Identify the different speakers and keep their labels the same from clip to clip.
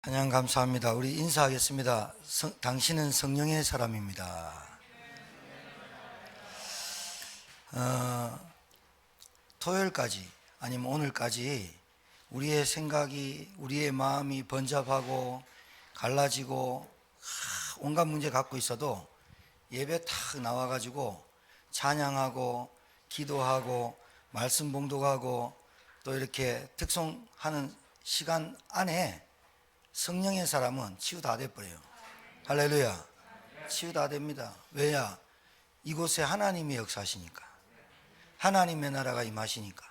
Speaker 1: 찬양 감사합니다. 우리 인사하겠습니다. 당신은 성령의 사람입니다. 토요일까지 아니면 오늘까지 우리의 생각이, 우리의 마음이 번잡하고 갈라지고 온갖 문제 갖고 있어도 예배 탁 나와가지고 찬양하고 기도하고 말씀 봉독하고 또 이렇게 특송하는 시간 안에 성령의 사람은 치유 다 돼버려요. 할렐루야. 치유 다 됩니다. 왜냐? 이곳에 하나님이 역사하시니까, 하나님의 나라가 임하시니까.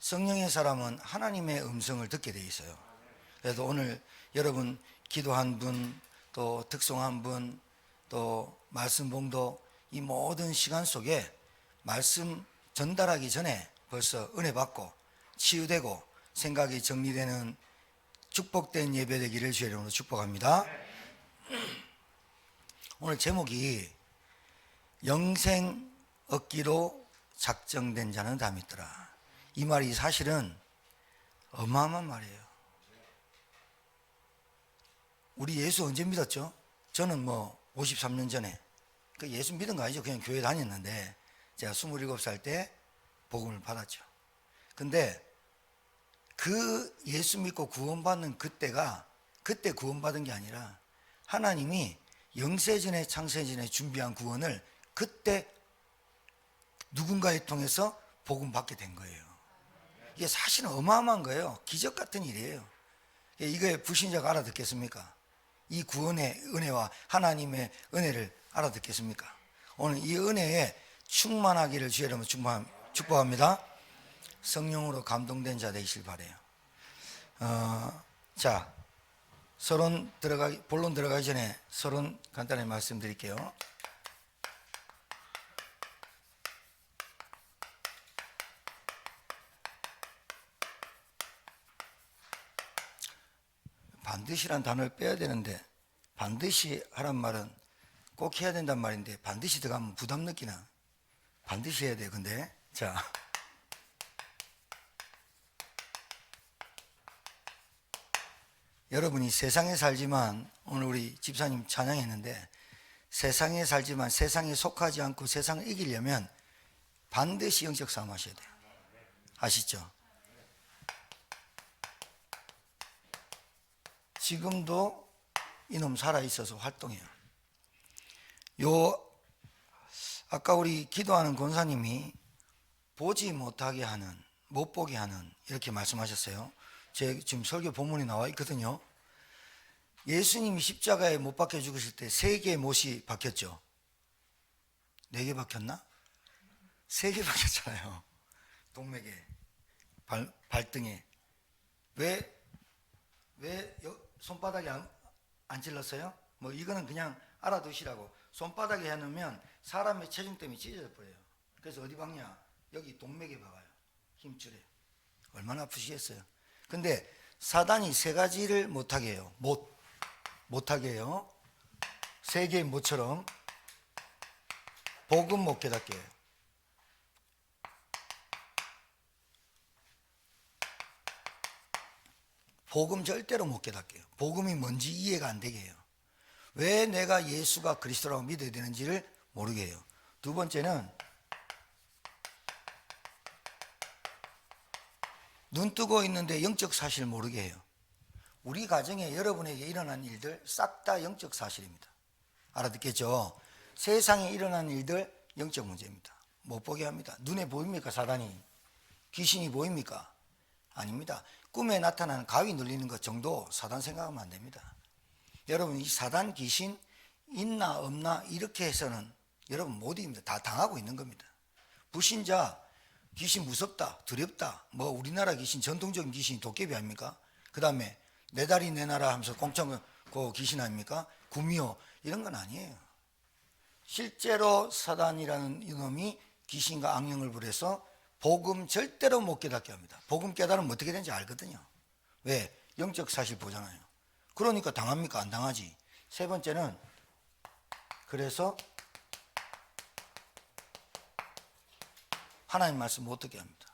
Speaker 1: 성령의 사람은 하나님의 음성을 듣게 돼 있어요. 그래서 오늘 여러분 기도한 분, 또 특송한 분, 또 말씀 봉독, 이 모든 시간 속에 말씀 전달하기 전에 벌써 은혜 받고 치유되고 생각이 정리되는 축복된 예배 되기를 주의 이름으로 축복합니다. 오늘 제목이 영생 얻기로 작정된 자는 다 믿더라. 이 말이 사실은 어마어마한 말이에요. 우리 예수 언제 믿었죠? 저는 53년 전에 예수 믿은 거 아니죠. 그냥 교회 다녔는데 제가 27살 때 복음을 받았죠. 근데 그 예수 믿고 구원받는 그때가 그때 구원받은 게 아니라 하나님이 영세전에 창세전에 준비한 구원을 그때 누군가에 통해서 복음 받게 된 거예요. 이게 사실은 어마어마한 거예요. 기적 같은 일이에요. 이거에 불신자가 알아듣겠습니까? 이 구원의 은혜와 하나님의 은혜를 알아듣겠습니까? 오늘 이 은혜에 충만하기를 주의 이름으로 축복합니다. 성령으로 감동된 자 되시길 바래요. 자, 본론 들어가기 전에 서론 간단히 말씀드릴게요. 반드시란 단어를 빼야 되는데, 반드시 하란 말은 꼭 해야 된단 말인데 반드시 들어가면 부담 느끼나? 반드시 해야 돼요. 근데 자, 여러분이 세상에 살지만, 오늘 우리 집사님 찬양했는데, 세상에 살지만 세상에 속하지 않고 세상을 이기려면 반드시 영적 싸움 하셔야 돼요. 아시죠? 지금도 이놈 살아있어서 활동해요. 아까 우리 기도하는 권사님이 보지 못하게 하는, 못 보게 하는, 이렇게 말씀하셨어요. 제 지금 설교 본문이 나와 있거든요. 예수님이 십자가에 못 박혀 죽으실 때 3개의 못이 박혔죠. 4개 박혔나? 3개 박혔잖아요. 동맥에, 발등에. 왜 손바닥에 안 찔렀어요? 이거는 그냥 알아두시라고. 손바닥에 해놓으면 사람의 체중 때문에 찢어져 버려요. 그래서 어디 박냐? 여기 동맥에 박아요. 힘줄에. 얼마나 아프시겠어요? 근데 사단이 3가지를 못하게 해요. 못하게 해요. 3개의 못처럼 복음 못 깨닫게 해요. 복음 절대로 못 깨닫게 해요. 복음이 뭔지 이해가 안 되게 해요. 왜 내가 예수가 그리스도라고 믿어야 되는지를 모르게 해요. 두 번째는 눈 뜨고 있는데 영적 사실을 모르게 해요. 우리 가정에 여러분에게 일어난 일들 싹 다 영적 사실입니다. 알아듣겠죠? 세상에 일어난 일들 영적 문제입니다. 못 보게 합니다. 눈에 보입니까? 사단이? 귀신이 보입니까? 아닙니다. 꿈에 나타나는 가위 눌리는 것 정도 사단 생각하면 안 됩니다. 여러분, 이 사단 귀신 있나 없나 이렇게 해서는 여러분 못 이깁니다. 다 당하고 있는 겁니다. 불신자 귀신 무섭다, 두렵다, 우리나라 귀신, 전통적인 귀신이 도깨비 아닙니까? 그 다음에 내 다리 내 나라 하면서 공창 그 귀신 아닙니까? 구미호, 이런 건 아니에요. 실제로 사단이라는 이놈이 귀신과 악령을 부려서 복음 절대로 못 깨닫게 합니다. 복음 깨달으면 어떻게 되는지 알거든요. 왜? 영적 사실 보잖아요. 그러니까 당합니까? 안 당하지. 세 번째는, 그래서 하나님 말씀 못 듣게 합니다.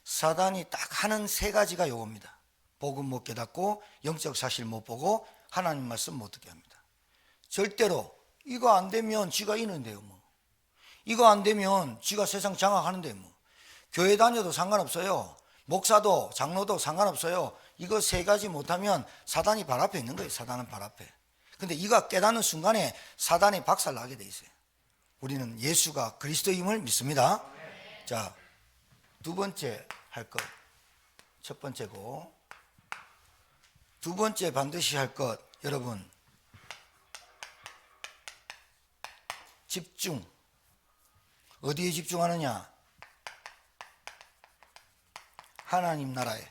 Speaker 1: 사단이 딱 하는 3가지가 요겁니다. 복음 못 깨닫고 영적 사실 못 보고 하나님 말씀 못 듣게 합니다. 절대로 이거 안 되면 지가 이는데요 뭐. 이거 안 되면 지가 세상 장악하는데 뭐. 교회 다녀도 상관없어요. 목사도 장로도 상관없어요. 이거 세 가지 못하면 사단이 발 앞에 있는 거예요. 사단은 발 앞에. 근데 이거 깨닫는 순간에 사단이 박살나게 돼 있어요. 우리는 예수가 그리스도임을 믿습니다. 자, 두 번째 할 것. 첫 번째고 두 번째 반드시 할 것, 여러분 집중. 어디에 집중하느냐? 하나님 나라의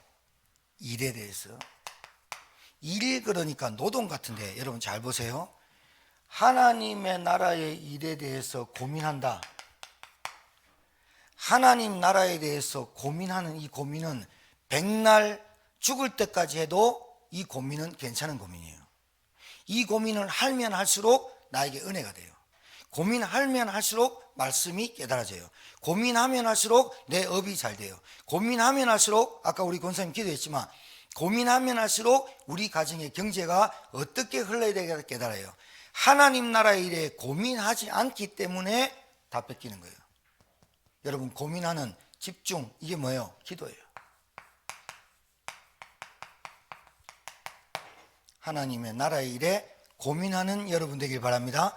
Speaker 1: 일에 대해서. 일, 그러니까 노동 같은데 여러분 잘 보세요. 하나님의 나라의 일에 대해서 고민한다. 하나님 나라에 대해서 고민하는 이 고민은 백날 죽을 때까지 해도 이 고민은 괜찮은 고민이에요. 이 고민을 하면 할수록 나에게 은혜가 돼요. 고민하면 할수록 말씀이 깨달아져요. 고민하면 할수록 내 업이 잘 돼요. 고민하면 할수록 아까 우리 권사님 기도했지만 고민하면 할수록 우리 가정의 경제가 어떻게 흘러야 되겠다 깨달아요. 하나님 나라의 일에 고민하지 않기 때문에 다 뺏기는 거예요. 여러분 고민하는 집중, 이게 뭐예요? 기도예요. 하나님의 나라의 일에 고민하는 여러분 되길 바랍니다.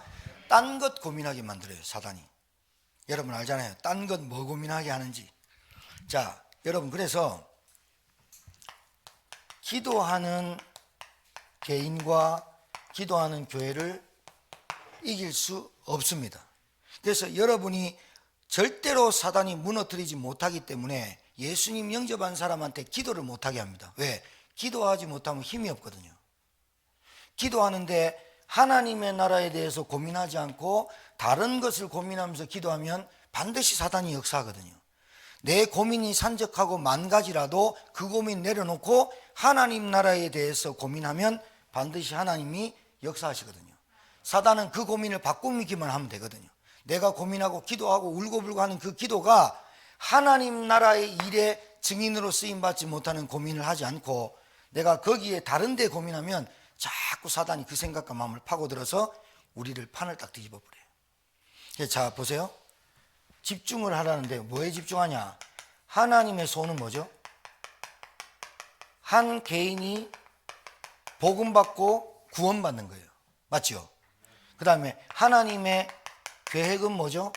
Speaker 1: 딴 것 고민하게 만들어요, 사단이. 여러분 알잖아요. 딴 것 뭐 고민하게 하는지. 자, 여러분 그래서 기도하는 개인과 기도하는 교회를 이길 수 없습니다. 그래서 여러분이 절대로 사단이 무너뜨리지 못하기 때문에 예수님 영접한 사람한테 기도를 못하게 합니다. 왜? 기도하지 못하면 힘이 없거든요. 기도하는데 하나님의 나라에 대해서 고민하지 않고 다른 것을 고민하면서 기도하면 반드시 사단이 역사하거든요. 내 고민이 산적하고 만 가지라도 그 고민 내려놓고 하나님 나라에 대해서 고민하면 반드시 하나님이 역사하시거든요. 사단은 그 고민을 바꾸기만 하면 되거든요. 내가 고민하고 기도하고 울고불고 하는 그 기도가 하나님 나라의 일에 증인으로 쓰임받지 못하는 고민을 하지 않고 내가 거기에 다른 데 고민하면 자꾸 사단이 그 생각과 마음을 파고들어서 우리를 판을 딱 뒤집어 버려요. 자 보세요. 집중을 하라는데 뭐에 집중하냐? 하나님의 소원은 뭐죠? 한 개인이 복음 받고 구원받는 거예요. 맞죠? 그 다음에 하나님의 계획은 뭐죠?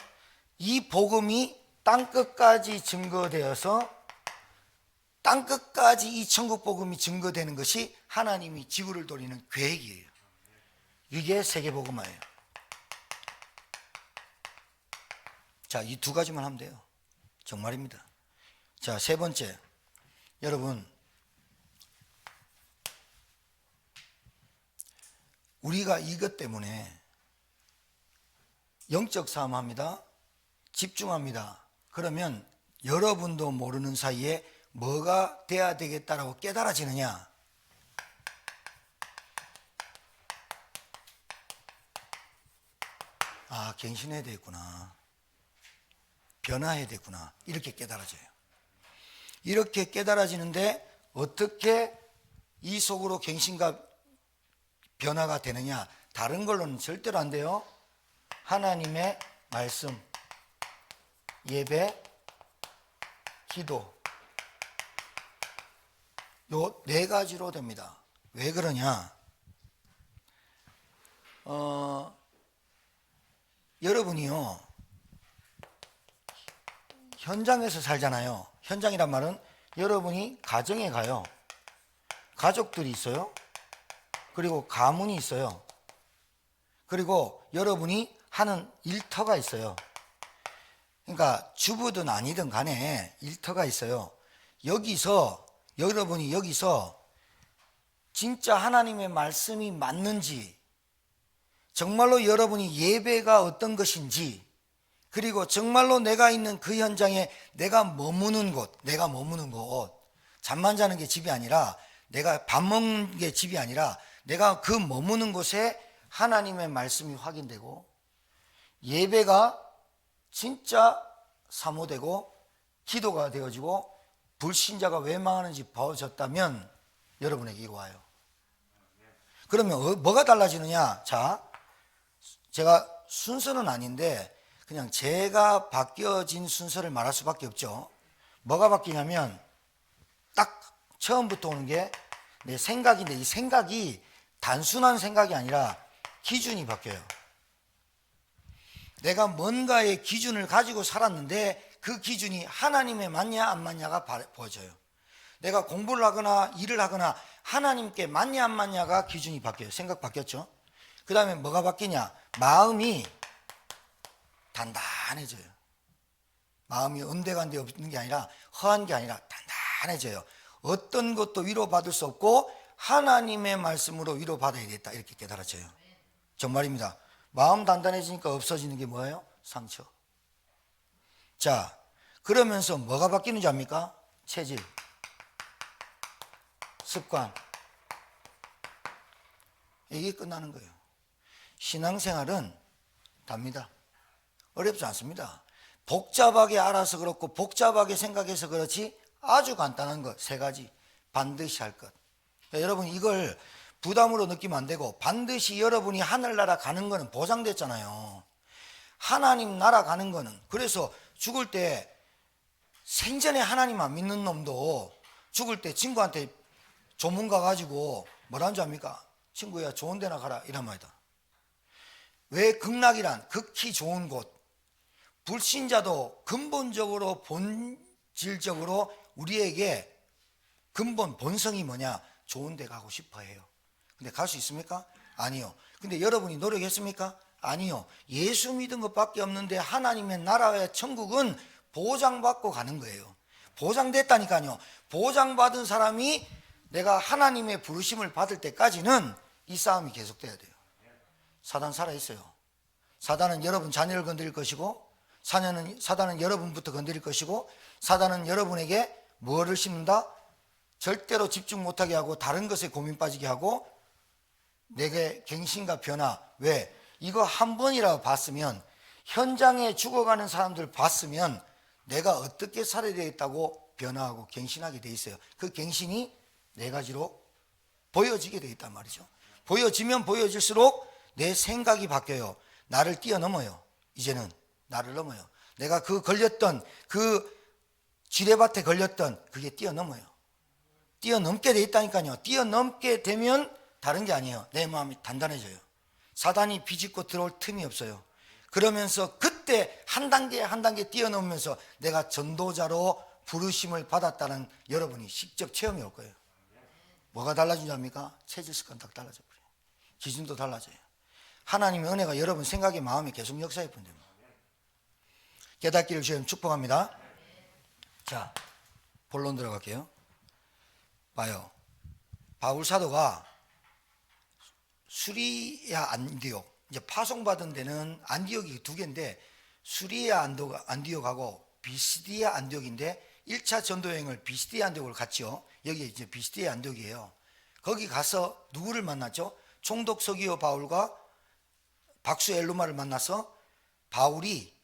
Speaker 1: 이 복음이 땅끝까지 증거되어서 땅끝까지 이 천국 복음이 증거되는 것이 하나님이 지구를 돌리는 계획이에요. 이게 세계복음화예요. 자, 이 두 가지만 하면 돼요. 정말입니다. 자, 세 번째. 여러분, 우리가 이것 때문에 영적 싸움합니다. 집중합니다. 그러면 여러분도 모르는 사이에 뭐가 돼야 되겠다라고 깨달아지느냐? 아, 갱신해야 되겠구나. 변화해야 되겠구나. 이렇게 깨달아져요. 이렇게 깨달아지는데 어떻게 이 속으로 갱신과 변화가 되느냐? 다른 걸로는 절대로 안 돼요. 하나님의 말씀, 예배, 기도. 요 네 가지로 됩니다. 왜 그러냐? 여러분이요, 현장에서 살잖아요. 현장이란 말은 여러분이 가정에 가요. 가족들이 있어요. 그리고 가문이 있어요. 그리고 여러분이 하는 일터가 있어요. 그러니까 주부든 아니든 간에 일터가 있어요. 여러분이 여기서 진짜 하나님의 말씀이 맞는지, 정말로 여러분이 예배가 어떤 것인지, 그리고 정말로 내가 있는 그 현장에 내가 머무는 곳, 잠만 자는 게 집이 아니라, 내가 밥 먹는 게 집이 아니라, 내가 그 머무는 곳에 하나님의 말씀이 확인되고, 예배가 진짜 사모되고, 기도가 되어지고, 불신자가 왜 망하는지 보여졌다면 여러분에게 이거 와요. 그러면 뭐가 달라지느냐? 자, 제가 순서는 아닌데 그냥 제가 바뀌어진 순서를 말할 수밖에 없죠. 뭐가 바뀌냐면 딱 처음부터 오는 게 내 생각인데, 이 생각이 단순한 생각이 아니라 기준이 바뀌어요. 내가 뭔가의 기준을 가지고 살았는데 그 기준이 하나님에 맞냐 안 맞냐가 보여져요. 내가 공부를 하거나 일을 하거나 하나님께 맞냐 안 맞냐가 기준이 바뀌어요. 생각 바뀌었죠. 그 다음에 뭐가 바뀌냐? 마음이 단단해져요. 마음이 언데간데 없는 게 아니라 허한 게 아니라 단단해져요. 어떤 것도 위로받을 수 없고 하나님의 말씀으로 위로받아야겠다, 이렇게 깨달아져요. 정말입니다. 마음 단단해지니까 없어지는 게 뭐예요? 상처. 자, 그러면서 뭐가 바뀌는지 압니까? 체질, 습관, 이게 끝나는 거예요. 신앙생활은 답니다. 어렵지 않습니다. 복잡하게 알아서 그렇고 복잡하게 생각해서 그렇지 아주 간단한 것 세 가지 반드시 할 것. 그러니까 여러분 이걸 부담으로 느끼면 안 되고, 반드시 여러분이 하늘나라 가는 거는 보장됐잖아요. 하나님 나라 가는 거는. 그래서 죽을 때 생전에 하나님 안 믿는 놈도 죽을 때 친구한테 조문 가가지고 뭐라는 줄 압니까? 친구야 좋은 데나 가라, 이란 말이다. 왜? 극락이란 극히 좋은 곳. 불신자도 근본적으로 본질적으로 우리에게 근본 본성이 뭐냐? 좋은 데 가고 싶어 해요. 근데 갈 수 있습니까? 아니요. 근데 여러분이 노력했습니까? 아니요. 예수 믿은 것밖에 없는데 하나님의 나라의 천국은 보장받고 가는 거예요. 보장됐다니까요. 보장받은 사람이 내가 하나님의 부르심을 받을 때까지는 이 싸움이 계속돼야 돼요. 사단 살아있어요. 사단은 여러분 자녀를 건드릴 것이고, 사단은 여러분부터 건드릴 것이고, 사단은 여러분에게 뭐를 심는다? 절대로 집중 못하게 하고 다른 것에 고민 빠지게 하고 내게 갱신과 변화. 왜? 이거 한 번이라도 봤으면, 현장에 죽어가는 사람들 봤으면 내가 어떻게 살아야 되겠다고 변화하고 갱신하게 돼 있어요. 그 갱신이 네 가지로 보여지게 돼 있단 말이죠. 보여지면 보여질수록 내 생각이 바뀌어요. 나를 뛰어넘어요. 이제는 나를 넘어요. 내가 그 걸렸던 그 지뢰밭에 걸렸던 그게 뛰어넘어요. 뛰어넘게 돼 있다니까요. 뛰어넘게 되면 다른 게 아니에요. 내 마음이 단단해져요. 사단이 비집고 들어올 틈이 없어요. 그러면서 그때 한 단계 한 단계 뛰어넘으면서 내가 전도자로 부르심을 받았다는 여러분이 직접 체험이 올 거예요. 뭐가 달라지지 합니까? 체질 습관 딱 달라져 버려요. 기준도 달라져요. 하나님의 은혜가 여러분 생각에 마음에 계속 역사해 본답니다. 깨닫기를 주님 축복합니다. 자, 본론 들어갈게요. 봐요. 바울 사도가 수리야 안디옥, 이제 파송받은 데는 안디옥이 두 개인데 수리야 안디옥하고 비시디아 안디옥인데 1차 전도여행을 비시디아 안디옥을 갔죠. 여기 이제 비시디아 안디옥이에요. 거기 가서 누구를 만났죠? 총독 서기오 바울과 박수 엘루마를 만나서 바울이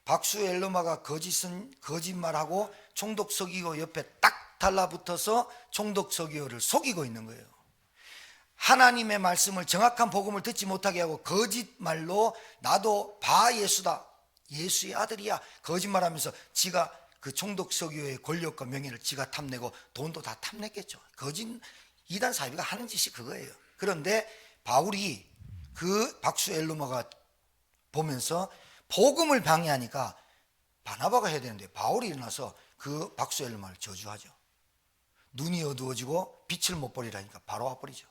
Speaker 1: 박수 엘루마가 거짓말하고 총독 서기오 옆에 딱 달라붙어서 총독 서기오를 속이고 있는 거예요. 하나님의 말씀을, 정확한 복음을 듣지 못하게 하고 거짓말로 나도 바 예수다, 예수의 아들이야 거짓말하면서 지가 그 총독 서기오의 권력과 명예를 지가 탐내고 돈도 다 탐냈겠죠. 거짓 이단 사이비가 하는 짓이 그거예요. 그런데 바울이 그 박수 엘루마가 보면서 복음을 방해하니까 바나바가 해야 되는데 바울이 일어나서 그 박수 엘루마를 저주하죠. 눈이 어두워지고 빛을 못 보리라니까 바로 와버리죠.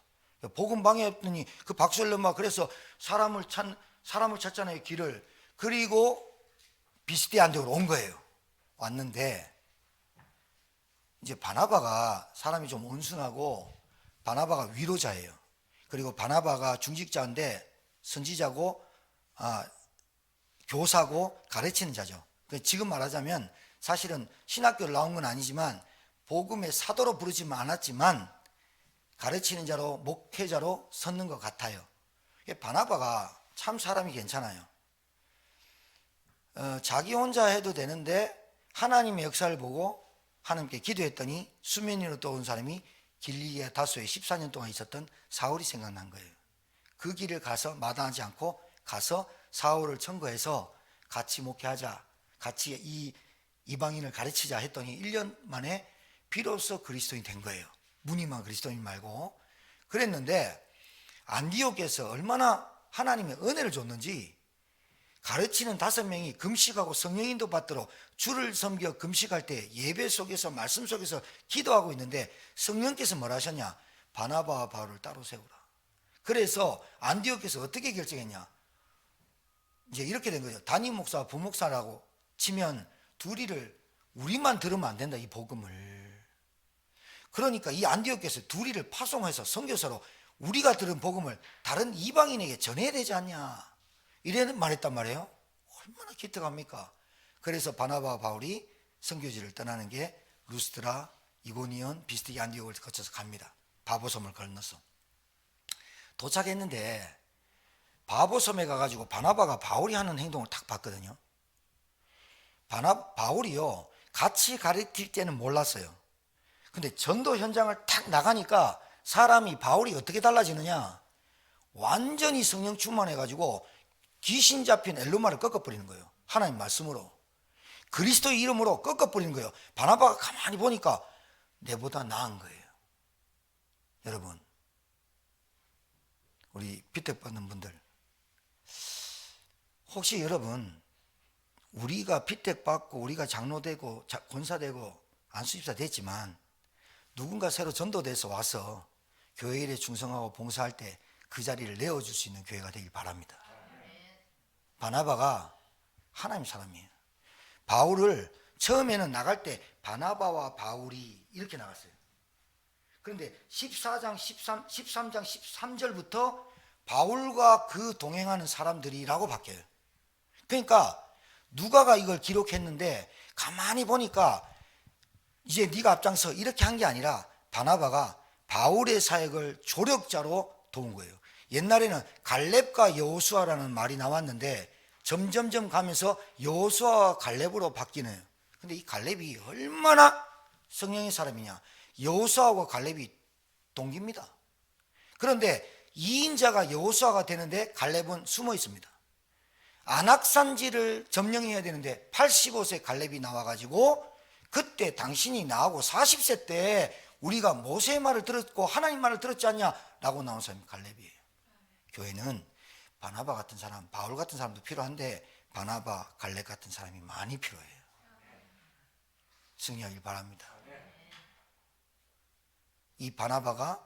Speaker 1: 복음 방해했더니 그 박수 엘루마, 그래서 사람을 찾잖아요, 길을. 그리고 비시디아 안디옥으로 온 거예요. 왔는데 이제 바나바가 사람이 좀 온순하고 바나바가 위로자예요. 그리고 바나바가 중직자인데 선지자고 교사고 가르치는 자죠. 지금 말하자면 사실은 신학교를 나온 건 아니지만 복음의 사도로 부르지는 않았지만 가르치는 자로, 목회자로 섰는 것 같아요. 바나바가 참 사람이 괜찮아요. 자기 혼자 해도 되는데 하나님의 역사를 보고 하나님께 기도했더니 수면 위로 떠온 사람이 길리기아 다소에 14년 동안 있었던 사울이 생각난 거예요. 그 길을 가서 마다하지 않고 가서 사울을 청구해서 같이 목회하자, 같이 이 이방인을 가르치자 했더니 1년 만에 비로소 그리스도인이 된 거예요. 무늬만 그리스도인 말고. 그랬는데 안디옥에서 얼마나 하나님의 은혜를 줬는지 가르치는 5명이 금식하고 성령인도 받도록 주를 섬겨 금식할 때 예배 속에서 말씀 속에서 기도하고 있는데 성령께서 뭐라 하셨냐? 바나바와 바울을 따로 세우라. 그래서 안디옥에서 어떻게 결정했냐? 이제 이렇게 된 거죠. 담임 목사와 부목사라고 치면 둘이를 우리만 들으면 안 된다, 이 복음을. 그러니까 이 안디옥에서 둘이를 파송해서 선교사로 우리가 들은 복음을 다른 이방인에게 전해야 되지 않냐, 이래 말했단 말이에요. 얼마나 기특합니까? 그래서 바나바와 바울이 선교지를 떠나는 게 루스드라, 이고니온, 비스티기, 안디옥을 거쳐서 갑니다. 바보섬을 건너서 도착했는데 바보섬에 가가지고 바나바가 바울이 하는 행동을 딱 봤거든요. 바울이요, 같이 가르칠 때는 몰랐어요. 근데 전도 현장을 탁 나가니까 사람이, 바울이 어떻게 달라지느냐, 완전히 성령 충만해가지고 귀신 잡힌 엘로마를 꺾어버리는 거예요. 하나님 말씀으로, 그리스도의 이름으로 꺾어버리는 거예요. 바나바가 가만히 보니까 내보다 나은 거예요. 여러분, 우리 피택받는 분들, 혹시 여러분, 우리가 피택받고 우리가 장로되고 권사되고 안수집사 됐지만 누군가 새로 전도돼서 와서 교회 일에 충성하고 봉사할 때 그 자리를 내어줄 수 있는 교회가 되길 바랍니다. 바나바가 하나님 사람이에요. 바울을 처음에는 나갈 때 바나바와 바울이 이렇게 나갔어요. 그런데 13장 13절부터 바울과 그 동행하는 사람들이라고 바뀌어요. 그러니까 누가가 이걸 기록했는데 가만히 보니까 이제 네가 앞장서 이렇게 한 게 아니라 바나바가 바울의 사역을 조력자로 도운 거예요. 옛날에는 갈렙과 여호수아라는 말이 나왔는데 점점점 가면서 여호수아와 갈렙으로 바뀌네요. 근데 이 갈렙이 얼마나 성령의 사람이냐, 여호수아와 갈렙이 동기입니다. 그런데 2인자가 여호수아가 되는데 갈렙은 숨어 있습니다. 안악산지를 점령해야 되는데 85세 갈렙이 나와가지고, 그때 당신이 나하고 40세 때 우리가 모세의 말을 들었고 하나님 말을 들었지 않냐 라고 나온 사람이 갈렙이에요. 교회는 바나바 같은 사람, 바울 같은 사람도 필요한데 바나바, 갈렙 같은 사람이 많이 필요해요. 승리하길 바랍니다. 이 바나바가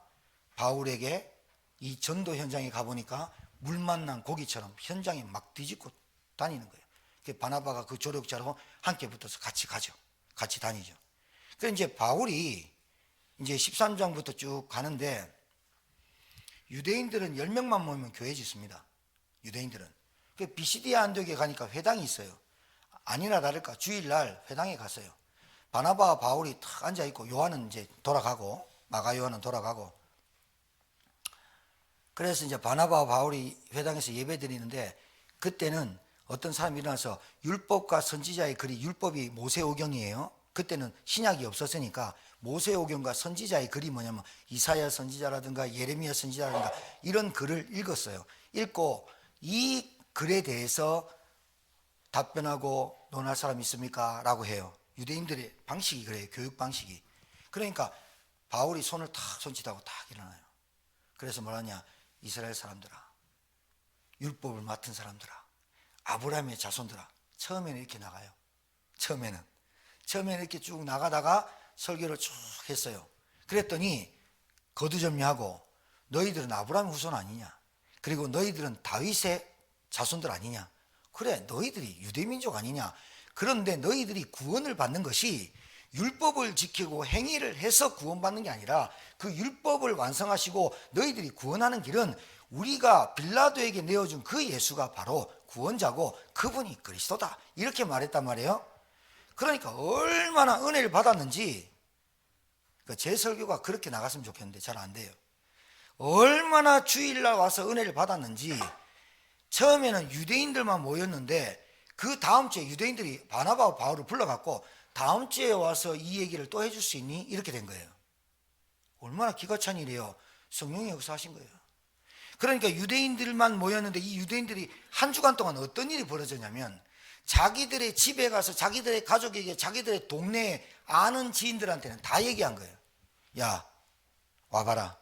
Speaker 1: 바울에게 이 전도 현장에 가보니까 물 만난 고기처럼 현장에 막 뒤집고 다니는 거예요. 바나바가 그 조력자로 함께 붙어서 같이 가죠. 같이 다니죠. 그래서 이제 바울이 이제 13장부터 쭉 가는데 유대인들은 10명만 모이면 교회 짓습니다. 유대인들은. 비시디아 안디옥에 가니까 회당이 있어요. 아니나 다를까 주일날 회당에 갔어요. 바나바와 바울이 탁 앉아있고, 요한은 이제 돌아가고, 마가 요한은 돌아가고, 그래서 이제 바나바와 바울이 회당에서 예배 드리는데, 그때는 어떤 사람이 일어나서 율법과 선지자의 글이, 율법이 모세오경이에요. 그때는 신약이 없었으니까 모세오경과 선지자의 글이 뭐냐면 이사야 선지자라든가 예레미야 선지자라든가 이런 글을 읽었어요. 읽고 이 글에 대해서 답변하고 논할 사람이 있습니까? 라고 해요. 유대인들의 방식이 그래요. 교육 방식이. 그러니까 바울이 손을 탁 손짓하고 탁 일어나요. 그래서 뭐라냐, 이스라엘 사람들아, 율법을 맡은 사람들아, 아브라함의 자손들아. 처음에는 이렇게 나가요. 처음에는 이렇게 쭉 나가다가 설교를 쭉 했어요. 그랬더니 거두절미하고, 너희들은 아브라함의 후손 아니냐, 그리고 너희들은 다윗의 자손들 아니냐, 그래 너희들이 유대민족 아니냐, 그런데 너희들이 구원을 받는 것이 율법을 지키고 행위를 해서 구원받는 게 아니라 그 율법을 완성하시고 너희들이 구원하는 길은 우리가 빌라도에게 내어준 그 예수가 바로 구원자고 그분이 그리스도다, 이렇게 말했단 말이에요. 그러니까 얼마나 은혜를 받았는지, 제 설교가 그렇게 나갔으면 좋겠는데 잘 안 돼요. 얼마나 주일날 와서 은혜를 받았는지. 처음에는 유대인들만 모였는데 그 다음 주에 유대인들이 바나바와 바울을 불러갖고 다음 주에 와서 이 얘기를 또 해줄 수 있니? 이렇게 된 거예요. 얼마나 기가 찬 일이에요. 성령이 역사하신 거예요. 그러니까 유대인들만 모였는데 이 유대인들이 한 주간 동안 어떤 일이 벌어졌냐면 자기들의 집에 가서 자기들의 가족에게 자기들의 동네에 아는 지인들한테는 다 얘기한 거예요. 야, 와봐라.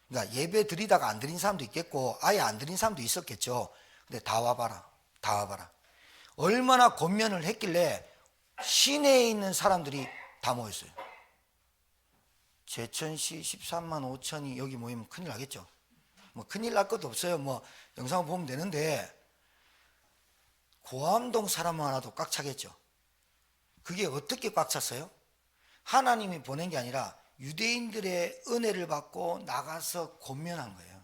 Speaker 1: 그러니까 예배 드리다가 안 드린 사람도 있겠고 아예 안 드린 사람도 있었겠죠. 근데 다 와봐라. 다 와봐라. 얼마나 권면을 했길래 시내에 있는 사람들이 다 모였어요. 제천시 13만 5천이 여기 모이면 큰일 나겠죠. 뭐 큰일 날 것도 없어요. 뭐 영상을 보면 되는데 고암동 사람 하나도 꽉 차겠죠. 그게 어떻게 꽉 찼어요? 하나님이 보낸 게 아니라 유대인들의 은혜를 받고 나가서 권면한 거예요.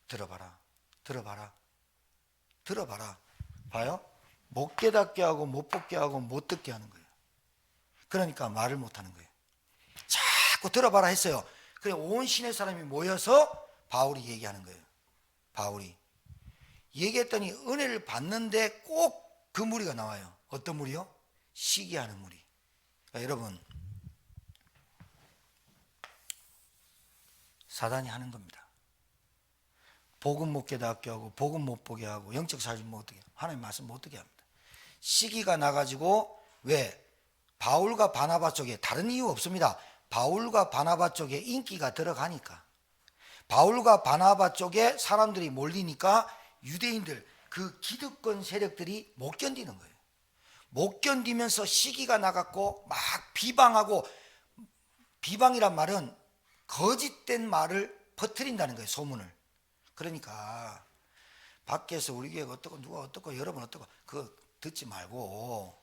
Speaker 1: 들어봐라. 들어봐라. 들어봐라. 봐요? 못 깨닫게 하고 못 듣게 하고 못 듣게 하는 거예요. 그러니까 말을 못 하는 거예요. 자꾸 들어봐라 했어요. 그래 온 시내 사람이 모여서 바울이 얘기하는 거예요. 바울이 얘기했더니 은혜를 받는데 꼭 그 무리가 나와요. 어떤 무리요? 시기하는 무리. 그러니까 여러분 사단이 하는 겁니다. 복음 못 깨닫게 하고 복음 못 보게 하고 영적 사실 못 듣게 하고 하나님 말씀 못 듣게 합니다. 시기가 나가지고 왜? 바울과 바나바 쪽에 다른 이유 없습니다. 바울과 바나바 쪽에 인기가 들어가니까 바울과 바나바 쪽에 사람들이 몰리니까 유대인들 그 기득권 세력들이 못 견디는 거예요. 못 견디면서 시기가 나갔고 막 비방하고 비방이란 말은 거짓된 말을 퍼뜨린다는 거예요. 소문을. 그러니까 밖에서 우리 교회가 어떻고 누가 어떻고 여러분 어떻고 그거 듣지 말고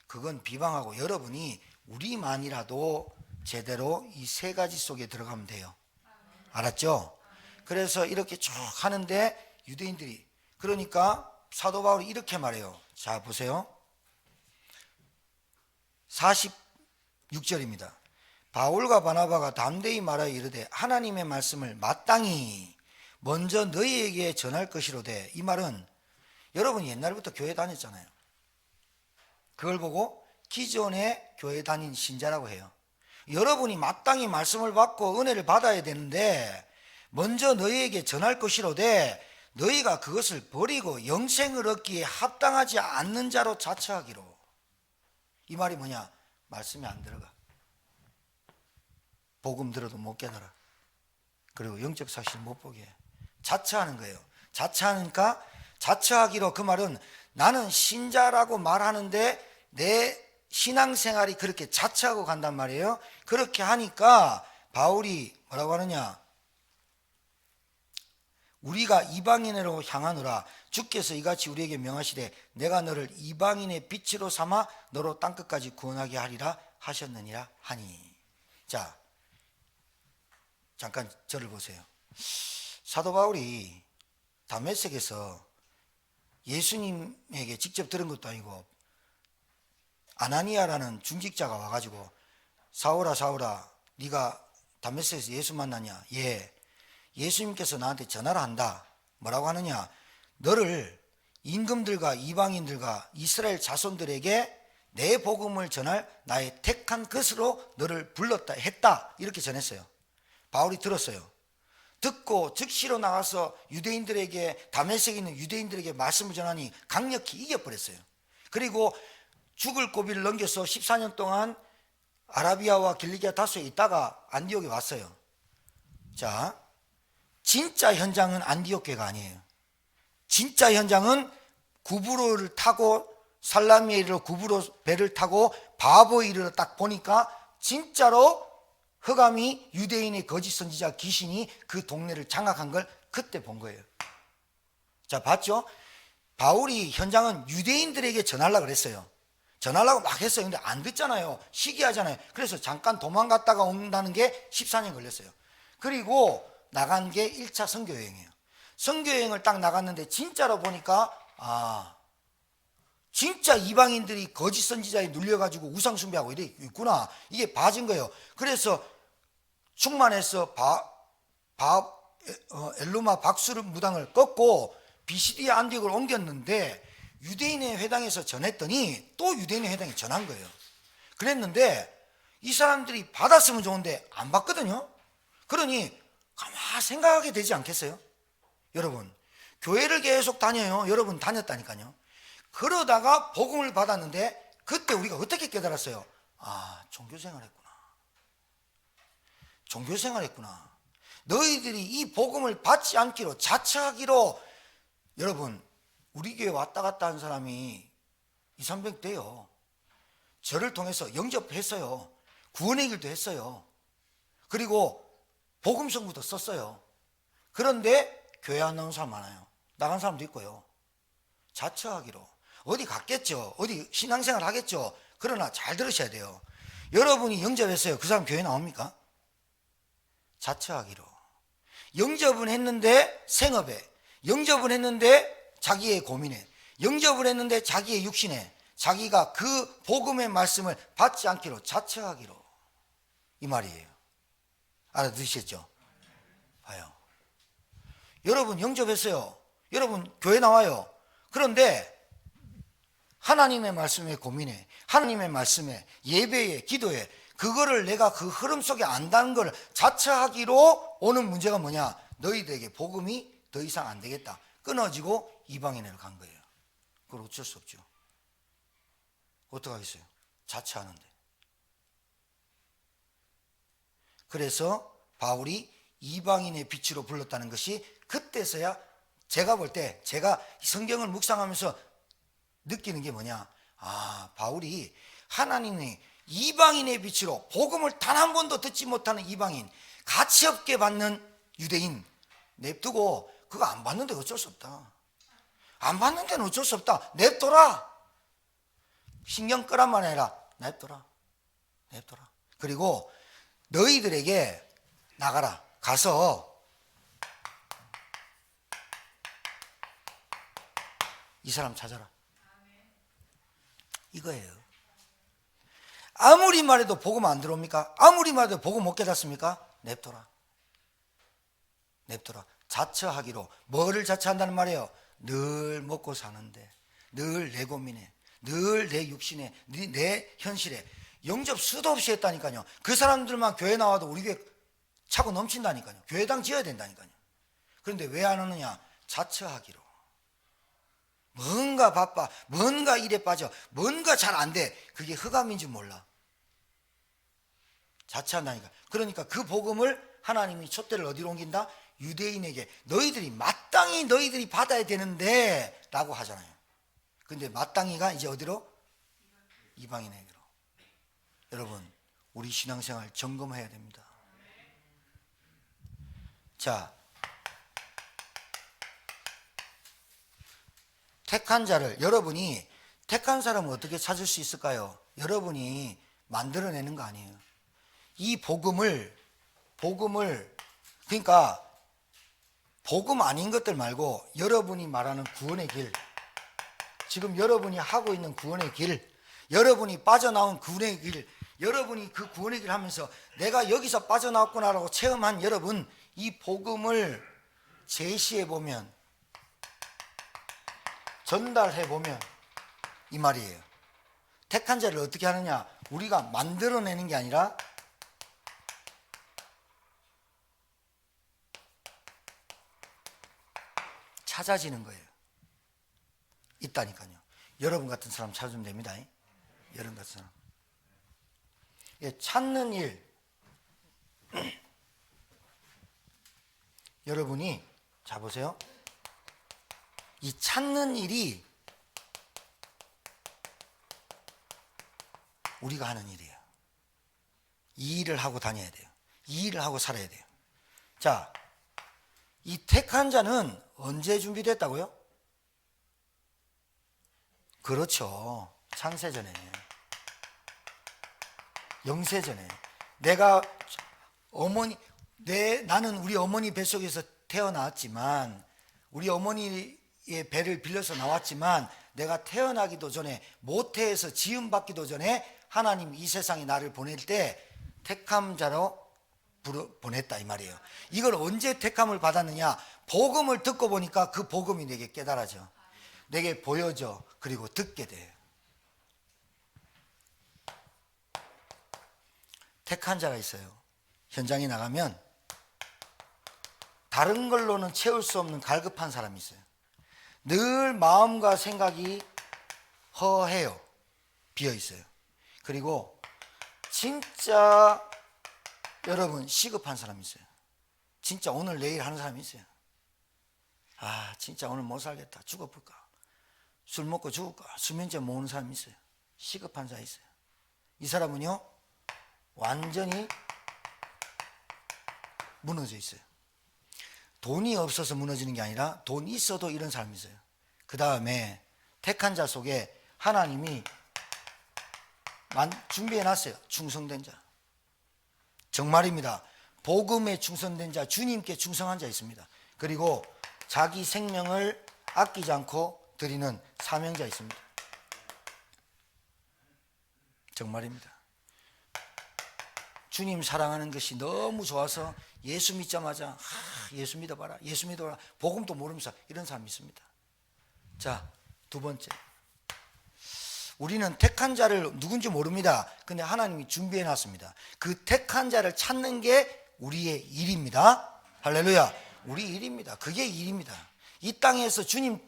Speaker 1: 그건 비방하고 여러분이 우리만이라도 제대로 이 세 가지 속에 들어가면 돼요. 알았죠? 그래서 이렇게 쭉 하는데 유대인들이 그러니까 사도 바울이 이렇게 말해요. 자 보세요. 46절입니다. 바울과 바나바가 담대히 말하여 이르되 하나님의 말씀을 마땅히 먼저 너희에게 전할 것이로되. 이 말은 여러분이 옛날부터 교회 다녔잖아요. 그걸 보고 기존에 교회 다닌 신자라고 해요. 여러분이 마땅히 말씀을 받고 은혜를 받아야 되는데 먼저 너희에게 전할 것이로되 너희가 그것을 버리고 영생을 얻기에 합당하지 않는 자로 자처하기로. 이 말이 뭐냐? 말씀이 안 들어가. 복음 들어도 못 깨달아. 그리고 영적 사실 못 보게 해. 자처하는 거예요. 자처하니까 자처하기로 그 말은 나는 신자라고 말하는데 내 신앙생활이 그렇게 자처하고 간단 말이에요. 그렇게 하니까 바울이 뭐라고 하느냐? 우리가 이방인으로 향하노라. 주께서 이같이 우리에게 명하시되 내가 너를 이방인의 빛으로 삼아 너로 땅끝까지 구원하게 하리라 하셨느니라 하니. 자, 잠깐 저를 보세요. 사도 바울이 다메섹에서 예수님에게 직접 들은 것도 아니고 아나니아라는 중직자가 와가지고 사울아 사울아 네가 다메섹에서 예수 만나냐? 예. 예수님께서 나한테 전화를 한다. 뭐라고 하느냐? 너를 임금들과 이방인들과 이스라엘 자손들에게 내 복음을 전할 나의 택한 것으로 너를 불렀다 했다. 이렇게 전했어요. 바울이 들었어요. 듣고 즉시로 나가서 유대인들에게 다메섹에 있는 유대인들에게 말씀을 전하니 강력히 이겨버렸어요. 그리고 죽을 고비를 넘겨서 14년 동안 아라비아와 길리기아 다소에 있다가 안디옥에 왔어요. 자, 진짜 현장은 안디옥 교회가 아니에요. 진짜 현장은 구브로를 타고 살라미에로 구브로 배를 타고 바보에 이르러 딱 보니까 진짜로 흑암이 유대인의 거짓 선지자 귀신이 그 동네를 장악한 걸 그때 본 거예요. 자, 봤죠? 바울이 현장은 유대인들에게 전하려고 그랬어요. 전하려고 막 했어요. 근데 안 듣잖아요. 시기하잖아요. 그래서 잠깐 도망갔다가 온다는 게 14년 걸렸어요. 그리고 나간 게 1차 선교여행이에요. 선교여행을 딱 나갔는데 진짜로 보니까 진짜 이방인들이 거짓 선지자에 눌려가지고 우상 숭배하고 이래 있구나. 이게 봐진 거예요. 그래서 충만해서 엘루마 박수르 무당을 꺾고 비시디아 안디옥을 옮겼는데 유대인의 회당에서 전했더니 또 유대인의 회당에 전한 거예요. 그랬는데 이 사람들이 받았으면 좋은데 안 받거든요. 그러니 가만 생각하게 되지 않겠어요? 여러분, 교회를 계속 다녀요. 여러분 다녔다니까요. 그러다가 복음을 받았는데 그때 우리가 어떻게 깨달았어요? 아, 종교생활 했구나. 종교생활 했구나. 너희들이 이 복음을 받지 않기로 자처하기로. 여러분, 우리 교회 왔다 갔다 한 사람이 200~300 돼요. 저를 통해서 영접했어요. 구원의 길도 했어요. 그리고 복음성부도 썼어요. 그런데 교회 안 나온 사람 많아요. 나간 사람도 있고요. 자처하기로. 어디 갔겠죠. 어디 신앙생활 하겠죠. 그러나 잘 들으셔야 돼요. 여러분이 영접했어요. 그 사람 교회 나옵니까? 자처하기로. 영접은 했는데 생업에, 영접은 했는데 자기의 고민에, 영접을 했는데 자기의 육신에, 자기가 그 복음의 말씀을 받지 않기로 자처하기로. 이 말이에요. 알아들으셨죠? 봐요. 여러분 영접했어요. 여러분 교회 나와요. 그런데 하나님의 말씀에 고민해, 하나님의 말씀에, 예배에, 기도에, 그거를 내가 그 흐름 속에 안다는 걸 자처하기로 오는 문제가 뭐냐? 너희들에게 복음이 더 이상 안 되겠다. 끊어지고 이방인으로 간 거예요. 그걸 어쩔 수 없죠. 어떡하겠어요? 자처하는데. 그래서 바울이 이방인의 빛으로 불렀다는 것이 그때서야 제가 볼 때, 제가 성경을 묵상하면서 느끼는 게 뭐냐? 아, 바울이 하나님의 이방인의 빛으로 복음을 단 한 번도 듣지 못하는 이방인, 가치 없게 받는 유대인 냅두고 그거 안 받는데 어쩔 수 없다. 안 받는 데는 어쩔 수 없다. 냅둬라. 신경 끄란 말 아니라 냅둬라. 냅둬라. 그리고 너희들에게 나가라. 가서 이 사람 찾아라. 이거예요. 아무리 말해도 복음 안 들어옵니까? 아무리 말해도 복음 못 깨닫습니까? 냅둬라. 냅둬라. 자처하기로. 뭐를 자처한다는 말이에요? 늘 먹고 사는데, 늘 내 고민에, 늘 내 육신에, 내 현실에 영접 수도 없이 했다니까요. 그 사람들만 교회 나와도 우리 교회 차고 넘친다니까요. 교회당 지어야 된다니까요. 그런데 왜 안 하느냐? 자처하기로. 뭔가 바빠, 뭔가 일에 빠져, 뭔가 잘 안 돼. 그게 흑암인지 몰라. 자처한다니까. 그러니까 그 복음을 하나님이 촛대를 어디로 옮긴다? 유대인에게. 너희들이 마땅히 너희들이 받아야 되는데 라고 하잖아요. 근데 마땅히가 이제 어디로? 이방인에게로. 여러분, 우리 신앙생활 점검해야 됩니다. 자, 택한 자를, 여러분이 택한 사람을 어떻게 찾을 수 있을까요? 여러분이 만들어내는 거 아니에요. 이 복음을 그러니까 복음 아닌 것들 말고 여러분이 말하는 구원의 길, 지금 여러분이 하고 있는 구원의 길, 여러분이 빠져나온 구원의 길, 여러분이 그 구원의 길 하면서 내가 여기서 빠져나왔구나라고 체험한 여러분, 이 복음을 제시해 보면, 전달해 보면 이 말이에요. 택한 자를 어떻게 하느냐? 우리가 만들어내는 게 아니라 찾아지는 거예요. 있다니까요. 여러분 같은 사람 찾으면 됩니다. 여러분 같은 사람. 찾는 일. 여러분이 자 보세요. 이 찾는 일이 우리가 하는 일이에요. 이 일을 하고 다녀야 돼요. 이 일을 하고 살아야 돼요. 자, 이 택한 자는 언제 준비됐다고요? 그렇죠. 창세전에, 영세전에. 내가 나는 우리 어머니 뱃속에서 태어났지만, 우리 어머니의 배를 빌려서 나왔지만, 내가 태어나기도 전에, 모태에서 지음받기도 전에 하나님 이 세상에 나를 보낼 때 택함 자로 보냈다 이 말이에요. 이걸 언제 택함을 받았느냐? 복음을 듣고 보니까 그 복음이 내게 깨달아져, 내게 보여져, 그리고 듣게 돼요. 택한 자가 있어요. 현장에 나가면 다른 걸로는 채울 수 없는 갈급한 사람이 있어요. 늘 마음과 생각이 허해요. 비어 있어요. 그리고 진짜 여러분 시급한 사람이 있어요. 진짜 오늘 내일 하는 사람이 있어요. 아, 진짜 오늘 못 살겠다. 죽어볼까? 술 먹고 죽을까? 수면제 모으는 사람이 있어요. 시급한 자 있어요. 이 사람은요 완전히 무너져 있어요. 돈이 없어서 무너지는 게 아니라 돈 있어도 이런 사람이 있어요. 그 다음에 택한 자 속에 하나님이 준비해 놨어요. 충성된 자. 정말입니다. 복음에 충성된 자, 주님께 충성한 자 있습니다. 그리고 자기 생명을 아끼지 않고 드리는 사명자 있습니다. 정말입니다. 주님 사랑하는 것이 너무 좋아서 예수 믿자마자 예수 믿어봐라, 예수 믿어봐라, 복음도 모르면서 이런 사람이 있습니다. 자, 두 번째, 우리는 택한 자를 누군지 모릅니다. 근데 하나님이 준비해 놨습니다. 그 택한 자를 찾는 게 우리의 일입니다. 할렐루야. 우리 일입니다. 그게 일입니다. 이 땅에서 주님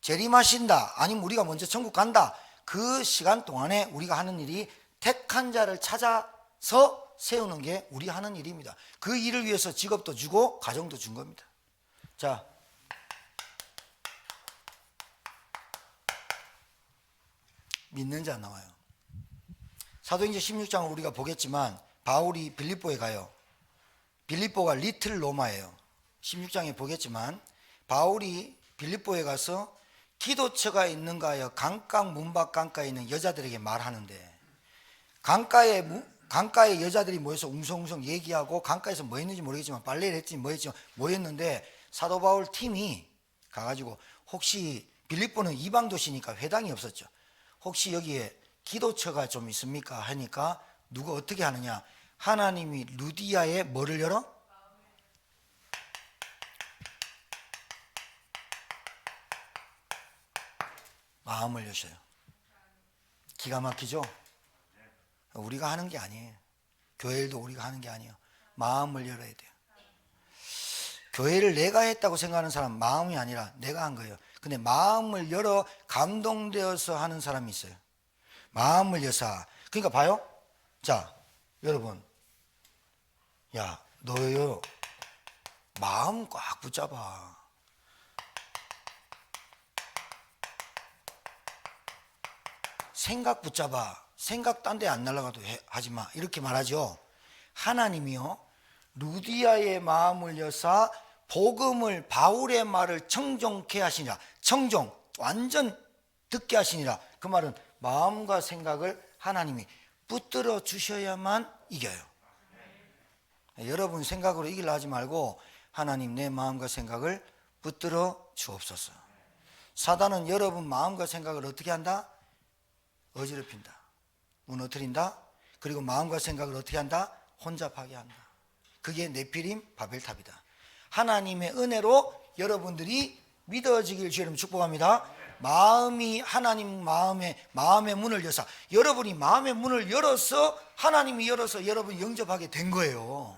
Speaker 1: 재림하신다, 아니면 우리가 먼저 천국 간다, 그 시간 동안에 우리가 하는 일이 택한 자를 찾아서 세우는 게 우리 하는 일입니다. 그 일을 위해서 직업도 주고 가정도 준 겁니다. 자, 믿는 자 나와요. 사도행전 16장을 우리가 보겠지만 바울이 빌립보에 가요. 빌립보가 리틀 로마예요. 16장에 보겠지만 바울이 빌립보에 가서 기도처가 있는가 하여 강가 문밖 강가에 있는 여자들에게 말하는데, 강가에 여자들이 모여서 웅성웅성 얘기하고, 강가에서 뭐 했는지 모르겠지만 빨래를 했지 뭐 했지 모였는데, 사도 바울 팀이 가가지고 혹시 빌립보는 이방 도시니까 회당이 없었죠. 혹시 여기에 기도처가 좀 있습니까? 하니까 누가 어떻게 하느냐, 하나님이 루디아에 뭐를 열어? 마음을 여셔요. 기가 막히죠? 우리가 하는 게 아니에요. 교회 일도 우리가 하는 게 아니에요. 마음을 열어야 돼요. 교회를 내가 했다고 생각하는 사람, 마음이 아니라 내가 한 거예요. 근데 마음을 열어 감동되어서 하는 사람이 있어요. 마음을 여사. 그러니까 봐요. 자, 여러분, 야, 너요 마음 꽉 붙잡아. 생각 붙잡아. 생각 딴 데 안 날아가도 하지 마. 이렇게 말하죠. 하나님이요 루디아의 마음을 여사 복음을, 바울의 말을 청종케 하시니라. 청종, 완전 듣게 하시니라. 그 말은 마음과 생각을 하나님이 붙들어 주셔야만 이겨요. 여러분 생각으로 이기려 하지 말고 하나님 내 마음과 생각을 붙들어 주옵소서. 사단은 여러분 마음과 생각을 어떻게 한다? 어지럽힌다, 무너뜨린다. 그리고 마음과 생각을 어떻게 한다? 혼잡하게 한다. 그게 네피림 바벨탑이다. 하나님의 은혜로 여러분들이 믿어지길 주님 축복합니다. 마음이 하나님 마음의 문을 여사, 여러분이 마음의 문을 열어서 하나님이 열어서 여러분이 영접하게 된 거예요.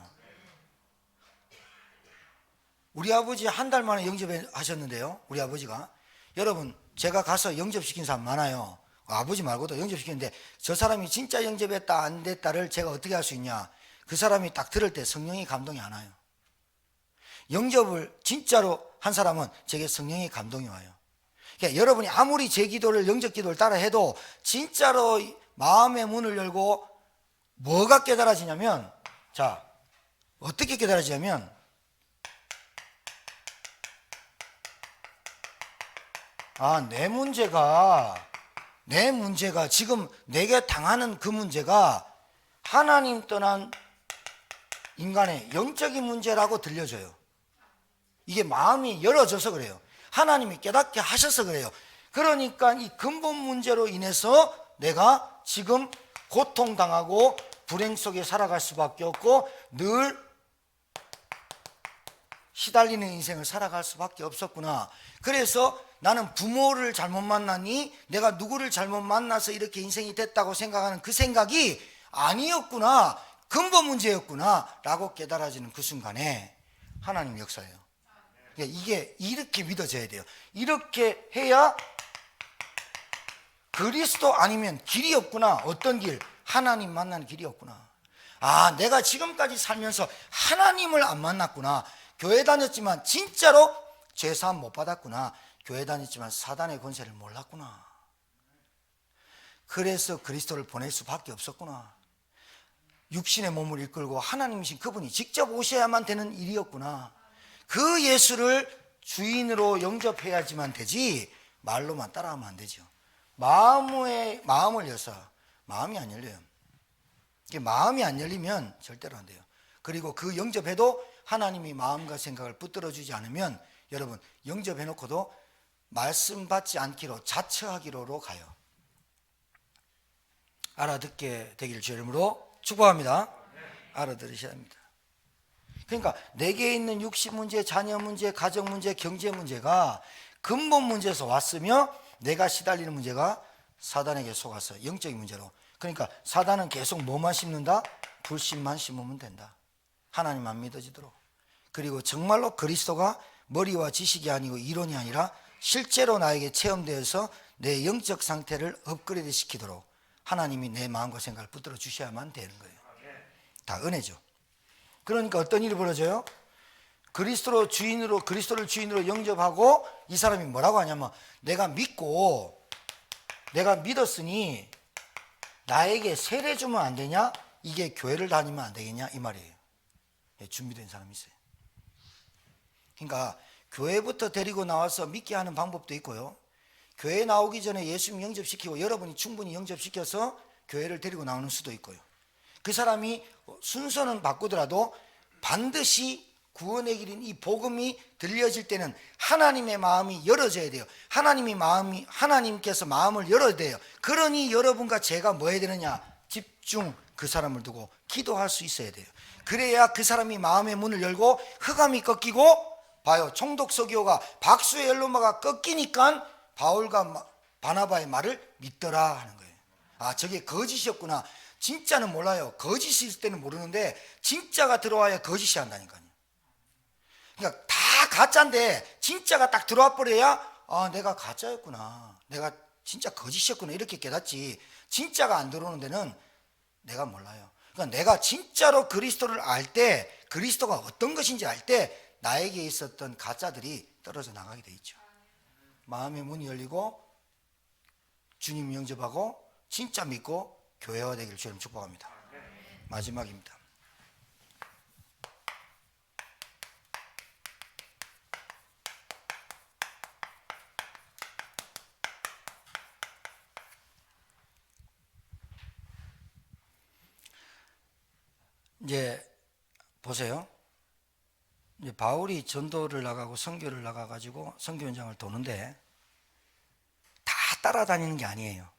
Speaker 1: 우리 아버지 한 달 만에 영접하셨는데요. 우리 아버지가, 여러분 제가 가서 영접시킨 사람 많아요. 아버지 말고도 영접시켰는데 저 사람이 진짜 영접했다 안 됐다를 제가 어떻게 할 수 있냐, 그 사람이 딱 들을 때 성령이 감동이 안 와요. 영접을 진짜로 한 사람은 제게 성령의 감동이 와요. 그러니까 여러분이 아무리 제 기도를, 영접 기도를 따라 해도 진짜로 마음의 문을 열고 뭐가 깨달아지냐면, 자, 어떻게 깨달아지냐면, 내 문제가 지금 내게 당하는 그 문제가 하나님 떠난 인간의 영적인 문제라고 들려져요. 이게 마음이 열어져서 그래요. 하나님이 깨닫게 하셔서 그래요. 그러니까 이 근본 문제로 인해서 내가 지금 고통당하고 불행 속에 살아갈 수밖에 없고 늘 시달리는 인생을 살아갈 수밖에 없었구나. 그래서 나는 부모를 잘못 만났니? 내가 누구를 잘못 만나서 이렇게 인생이 됐다고 생각하는 그 생각이 아니었구나, 근본 문제였구나 라고 깨달아지는 그 순간에 하나님 역사예요. 그러니까 이게 이렇게 믿어져야 돼요. 이렇게 해야 그리스도 아니면 길이 없구나. 어떤 길? 하나님 만나는 길이 없구나. 아, 내가 지금까지 살면서 하나님을 안 만났구나. 교회 다녔지만 진짜로 죄사함 못 받았구나. 교회 다녔지만 사단의 권세를 몰랐구나. 그래서 그리스도를 보낼 수밖에 없었구나. 육신의 몸을 이끌고 하나님이신 그분이 직접 오셔야만 되는 일이었구나. 그 예수를 주인으로 영접해야지만 되지 말로만 따라하면 안 되죠. 마음을 여서 마음이 안 열려요. 마음이 안 열리면 절대로 안 돼요. 그리고 그 영접해도 하나님이 마음과 생각을 붙들어 주지 않으면 여러분 영접해 놓고도 말씀 받지 않기로 자처하기로로 가요. 알아듣게 되기를 주의 이름으로 축복합니다. 알아들으셔야 합니다. 그러니까 내게 있는 육신 문제, 자녀 문제, 가정 문제, 경제 문제가 근본 문제에서 왔으며 내가 시달리는 문제가 사단에게 속아서 영적인 문제로. 그러니까 사단은 계속 뭐만 심는다? 불신만 심으면 된다. 하나님만 믿어지도록. 그리고 정말로 그리스도가 머리와 지식이 아니고 이론이 아니라 실제로 나에게 체험되어서 내 영적 상태를 업그레이드 시키도록 하나님이 내 마음과 생각을 붙들어 주셔야만 되는 거예요. 다 은혜죠. 그러니까 어떤 일이 벌어져요? 그리스도를 주인으로 영접하고 이 사람이 뭐라고 하냐면 내가 믿었으니 나에게 세례 주면 안 되냐? 이게 교회를 다니면 안 되겠냐? 이 말이에요. 준비된 사람이 있어요. 그러니까 교회부터 데리고 나와서 믿게 하는 방법도 있고요. 교회 나오기 전에 예수님 영접시키고 여러분이 충분히 영접시켜서 교회를 데리고 나오는 수도 있고요. 그 사람이 순서는 바꾸더라도 반드시 구원의 길인 이 복음이 들려질 때는 하나님의 마음이 열어져야 돼요. 하나님께서 마음을 열어야 돼요. 그러니 여러분과 제가 뭐 해야 되느냐? 집중 그 사람을 두고 기도할 수 있어야 돼요. 그래야 그 사람이 마음의 문을 열고 흑암이 꺾이고 봐요. 총독서기호가 박수의 엘로마가 꺾이니까 바울과 바나바의 말을 믿더라 하는 거예요. 아, 저게 거짓이었구나. 진짜는 몰라요. 거짓이 있을 때는 모르는데 진짜가 들어와야 거짓이 한다니까요. 그러니까 다 가짜인데 진짜가 딱 들어와 버려야 아, 내가 가짜였구나. 내가 진짜 거짓이었구나. 이렇게 깨닫지. 진짜가 안 들어오는 데는 내가 몰라요. 그러니까 내가 진짜로 그리스도를 알 때, 그리스도가 어떤 것인지 알 때 나에게 있었던 가짜들이 떨어져 나가게 돼 있죠. 마음의 문이 열리고 주님 영접하고 진짜 믿고 교회화 되기를 주님 축복합니다. 마지막입니다. 이제 보세요. 이제 바울이 전도를 나가고 선교를 나가가지고 선교 현장을 도는데 다 따라다니는 게 아니에요.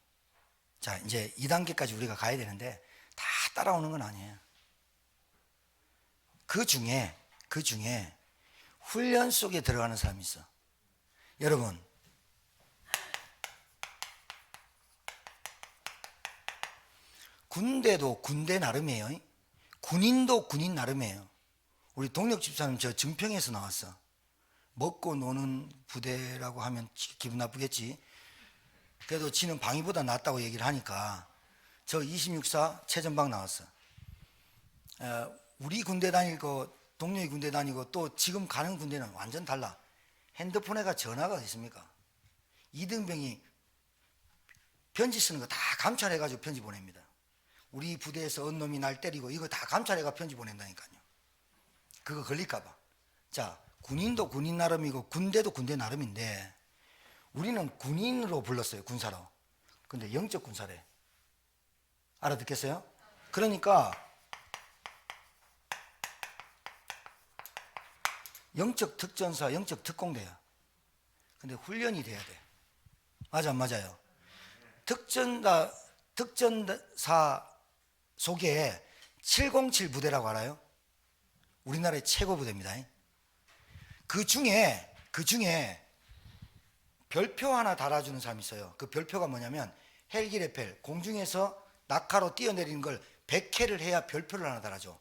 Speaker 1: 자, 이제 2단계까지 우리가 가야 되는데 다 따라오는 건 아니에요. 그 중에 훈련 속에 들어가는 사람이 있어. 여러분, 군대도 군대 나름이에요. 군인도 군인 나름이에요. 우리 동력 집사님 저 증평에서 나왔어. 먹고 노는 부대라고 하면 기분 나쁘겠지. 그래도 지는 방위보다 낫다고 얘기를 하니까 저 26사 최전방 나왔어. 우리 군대 다니고 동료의 군대 다니고 또 지금 가는 군대는 완전 달라. 핸드폰에가 전화가 있습니까? 이등병이 편지 쓰는 거 다 감찰해가지고 편지 보냅니다. 우리 부대에서 어느 놈이 날 때리고 이거 다 감찰해가 편지 보낸다니까요. 그거 걸릴까봐. 자, 군인도 군인 나름이고 군대도 군대 나름인데 우리는 군인으로 불렀어요. 군사로. 근데 영적 군사래. 알아듣겠어요? 그러니까 영적 특전사, 영적 특공대야. 근데 훈련이 돼야 돼. 맞아, 맞아요. 특전사 속에 707 부대라고 알아요? 우리나라의 최고 부대입니다. 그 중에 별표 하나 달아주는 사람이 있어요. 그 별표가 뭐냐면 헬기 레펠, 공중에서 낙하로 뛰어내리는 걸 100회를 해야 별표를 하나 달아줘.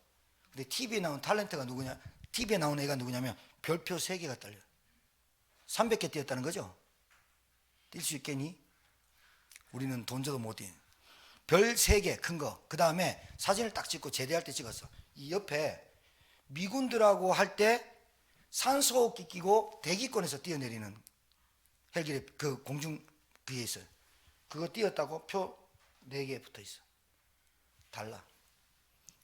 Speaker 1: 근데 TV에 나온 탤런트가 누구냐? TV에 나온 애가 누구냐면 별표 3개가 달려. 300개 뛰었다는 거죠. 뛸 수 있겠니? 우리는 돈 줘도 못 뛰어. 별 3개 큰 거. 그 다음에 사진을 딱 찍고 제대할 때 찍었어. 이 옆에 미군들하고 할 때 산소호흡기 끼고 대기권에서 뛰어내리는 헬기 그 공중 그게 있어요. 그거 뛰었다고 표 4개 붙어 있어. 달라.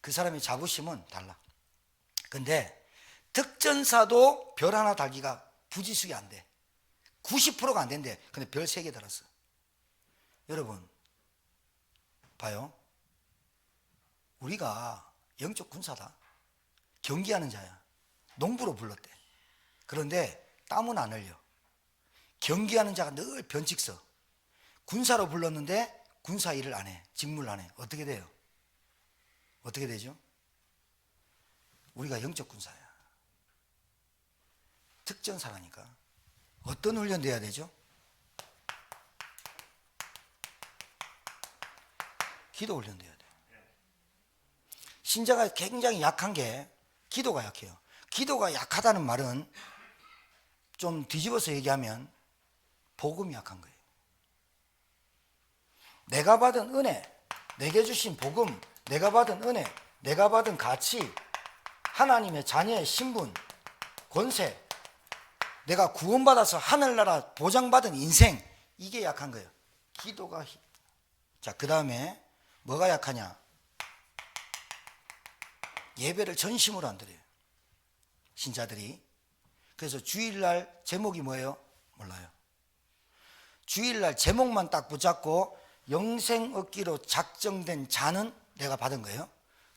Speaker 1: 그 사람의 자부심은 달라. 근데 득전사도 별 하나 달기가 부지수기 안 돼. 90%가 안 된대. 근데 별 3개 달았어. 여러분 봐요. 우리가 영적 군사다. 경기하는 자야. 농부로 불렀대. 그런데 땀은 안 흘려. 경기하는 자가 늘 변칙 서. 군사로 불렀는데 군사 일을 안 해. 직무를 안 해. 어떻게 돼요? 어떻게 되죠? 우리가 영적 군사야. 특전사라니까. 어떤 훈련 돼야 되죠? 기도 훈련 돼야 돼. 신자가 굉장히 약한 게 기도가 약해요. 기도가 약하다는 말은 좀 뒤집어서 얘기하면 복음이 약한 거예요. 내가 받은 은혜, 내게 주신 복음, 내가 받은 은혜, 내가 받은 가치, 하나님의 자녀의 신분, 권세, 내가 구원받아서 하늘나라 보장받은 인생, 이게 약한 거예요. 기도가. 자, 그 다음에 뭐가 약하냐? 예배를 전심으로 안 드려요, 신자들이. 그래서 주일날 제목이 뭐예요? 몰라요. 주일날 제목만 딱 붙잡고 영생 얻기로 작정된 자는 내가 받은 거예요.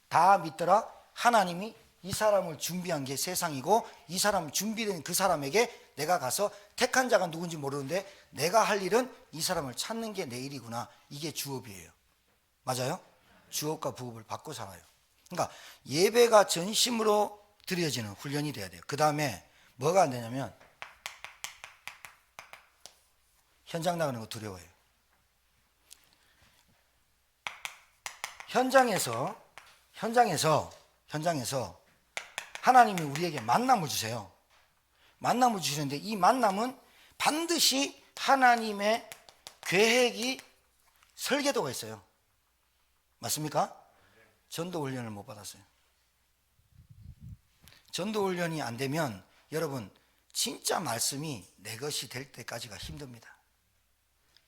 Speaker 1: 다 믿더라. 하나님이 이 사람을 준비한 게 세상이고 이 사람 준비된 그 사람에게 내가 가서 택한 자가 누군지 모르는데 내가 할 일은 이 사람을 찾는 게 내 일이구나. 이게 주업이에요. 맞아요? 주업과 부업을 받고 살아요. 그러니까 예배가 전심으로 드려지는 훈련이 돼야 돼요. 그 다음에 뭐가 안 되냐면 현장 나가는 거 두려워해요. 현장에서 하나님이 우리에게 만남을 주세요. 만남을 주시는데 이 만남은 반드시 하나님의 계획이 설계도가 있어요. 맞습니까? 전도 훈련을 못 받았어요. 전도 훈련이 안 되면 여러분 진짜 말씀이 내 것이 될 때까지가 힘듭니다.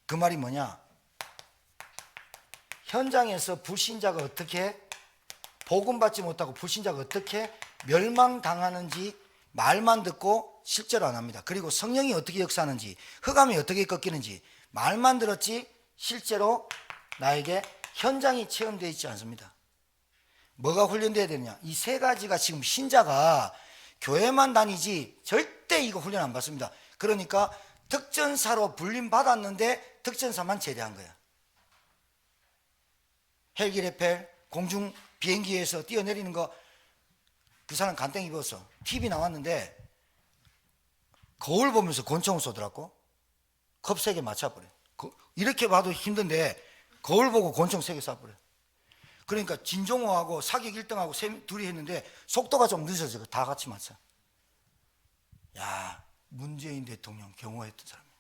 Speaker 1: 그 말이 뭐냐? 현장에서 불신자가 어떻게 복음 받지 못하고 불신자가 어떻게 멸망당하는지 말만 듣고 실제로 안 합니다. 그리고 성령이 어떻게 역사하는지, 흑암이 어떻게 꺾이는지 말만 들었지 실제로 나에게 현장이 체험되어 있지 않습니다. 뭐가 훈련돼야 되느냐? 이 3가지가 지금 신자가 교회만 다니지 절대 이거 훈련 안 받습니다. 그러니까 특전사로 불림 받았는데 특전사만 제대한 거야. 헬기 레펠, 공중 비행기에서 뛰어내리는 거, 그 사람 간땡이 입었어. TV 나왔는데 거울 보면서 권총을 쏘더라고. 컵 3개 맞춰버려. 이렇게 봐도 힘든데 거울 보고 권총 3개 쏴버려. 그러니까 진종호하고 사격 1등하고 둘이 했는데 속도가 좀 늦어져. 다 같이 맞춰. 야, 문재인 대통령 경호했던 사람이야.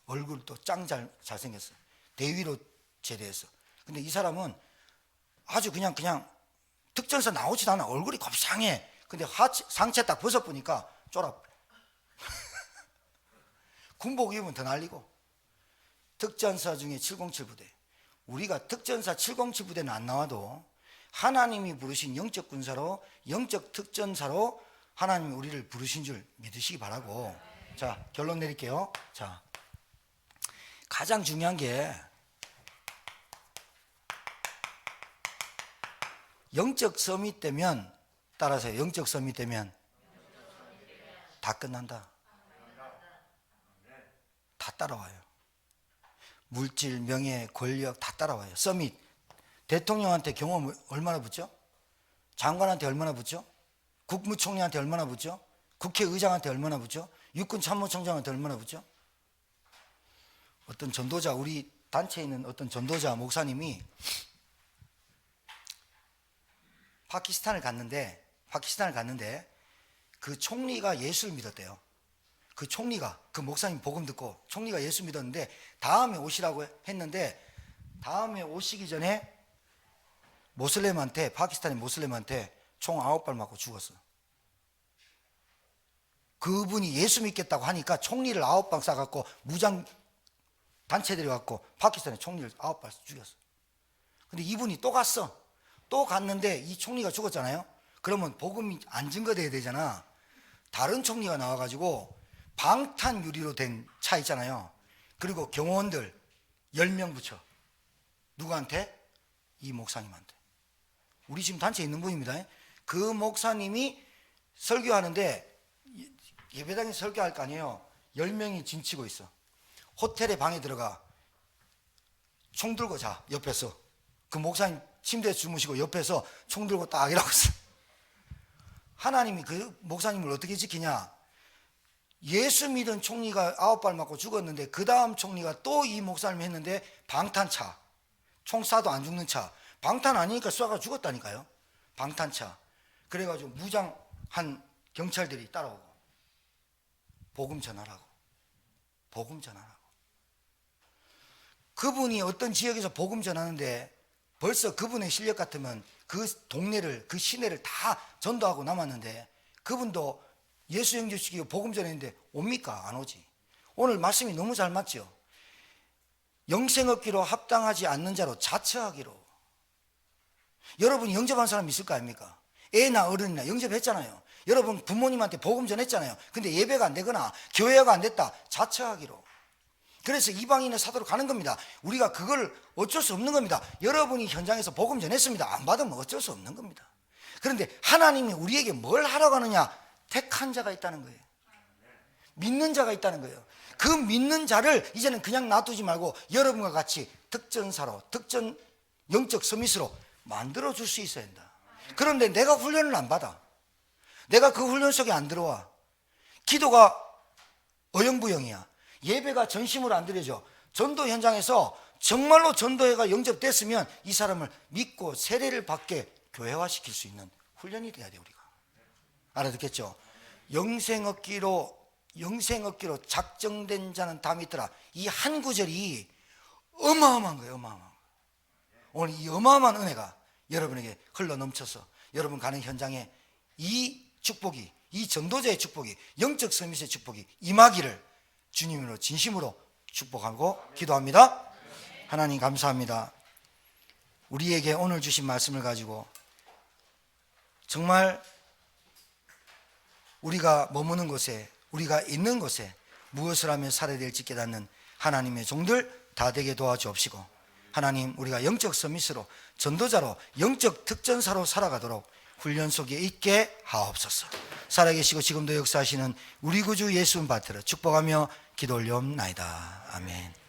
Speaker 1: 얼굴도 짱 잘생겼어. 대위로 제대했어. 근데 이 사람은 아주 그냥 특전사 나오지도 않아. 얼굴이 곱상해. 근데 상체 딱 벗어보니까 쫄아버려. 군복 입으면 더 날리고. 특전사 중에 707부대. 우리가 특전사 707부대는 안 나와도 하나님이 부르신 영적 군사로, 영적 특전사로 하나님이 우리를 부르신 줄 믿으시기 바라고. 자, 결론 내릴게요. 자, 가장 중요한 게 영적 서밋 되면, 따라서 영적 서밋 되면 다 끝난다. 다 따라와요. 물질, 명예, 권력 다 따라와요. 서밋. 대통령한테 경험 얼마나 붙죠? 장관한테 얼마나 붙죠? 국무총리한테 얼마나 붙죠? 국회의장한테 얼마나 붙죠? 육군 참모총장한테 얼마나 붙죠? 어떤 전도자, 우리 단체에 있는 어떤 전도자 목사님이 파키스탄을 갔는데 그 총리가 예수를 믿었대요. 그 총리가, 그 목사님 복음 듣고 총리가 예수 믿었는데 다음에 오시라고 했는데 다음에 오시기 전에 파키스탄의 모슬렘한테 총 9발 맞고 죽었어. 그분이 예수 믿겠다고 하니까 총리를 9방 쏴갖고 무장 단체들이 갖고 파키스탄의 총리를 9발 죽였어. 근데 이분이 또 갔어. 또 갔는데 이 총리가 죽었잖아요. 그러면 복음이 안 증거돼야 되잖아. 다른 총리가 나와가지고 방탄 유리로 된 차 있잖아요. 그리고 경호원들 10명 붙여. 누구한테? 이 목사님한테. 우리 지금 단체에 있는 분입니다. 그 목사님이 설교하는데 예배당에 설교할 거 아니에요. 10명이 짐치고 있어. 호텔에 방에 들어가 총 들고 자. 옆에서 그 목사님 침대에 주무시고 옆에서 총 들고 딱 이러고 있어. 하나님이 그 목사님을 어떻게 지키냐? 예수 믿은 총리가 9발 맞고 죽었는데 그 다음 총리가 또 이 목사님이 했는데 방탄차, 총 쏴도 안 죽는 차, 방탄 아니니까 쏴가 죽었다니까요. 방탄차. 그래가지고 무장한 경찰들이 따라오고 복음 전하라고. 그분이 어떤 지역에서 복음 전하는데 벌써 그분의 실력 같으면 그 동네를, 그 시내를 다 전도하고 남았는데 그분도 예수 영접시키고 복음 전했는데 옵니까? 안 오지. 오늘 말씀이 너무 잘 맞죠? 영생 얻기로 합당하지 않는 자로 자처하기로. 여러분이 영접한 사람 있을 거 아닙니까? 애나 어른이나 영접했잖아요. 여러분 부모님한테 복음 전했잖아요. 근데 예배가 안 되거나 교회가 안 됐다. 자처하기로. 그래서 이방인의 사도로 가는 겁니다. 우리가 그걸 어쩔 수 없는 겁니다. 여러분이 현장에서 복음 전했습니다. 안 받으면 어쩔 수 없는 겁니다. 그런데 하나님이 우리에게 뭘 하라고 하느냐? 택한 자가 있다는 거예요. 믿는 자가 있다는 거예요. 그 믿는 자를 이제는 그냥 놔두지 말고 여러분과 같이 특전사로, 특전 영적 서밋으로 만들어 줄 수 있어야 한다. 그런데 내가 훈련을 안 받아. 내가 그 훈련 속에 안 들어와. 기도가 어영부영이야. 예배가 전심으로 안 드려져. 전도 현장에서 정말로 전도회가 영접됐으면 이 사람을 믿고 세례를 받게 교회화시킬 수 있는 훈련이 돼야 돼. 우리가 알아듣겠죠? 영생 얻기로 작정된 자는 다 믿더라. 이 한 구절이 어마어마한 거예요. 오늘 이 어마어마한 은혜가 여러분에게 흘러 넘쳐서 여러분 가는 현장에 이 축복이, 이 전도자의 축복이, 영적 서밋의 축복이 임하기를 주님으로 진심으로 축복하고 기도합니다. 하나님 감사합니다. 우리에게 오늘 주신 말씀을 가지고 정말 우리가 머무는 곳에, 우리가 있는 곳에 무엇을 하면 살아야 될지 깨닫는 하나님의 종들 다 되게 도와주옵시고, 하나님 우리가 영적 서밋으로 전도자로 영적 특전사로 살아가도록 훈련 속에 있게 하옵소서. 살아계시고 지금도 역사하시는 우리 구주 예수님 받들어 축복하며 기도 올려옵나이다. 아멘.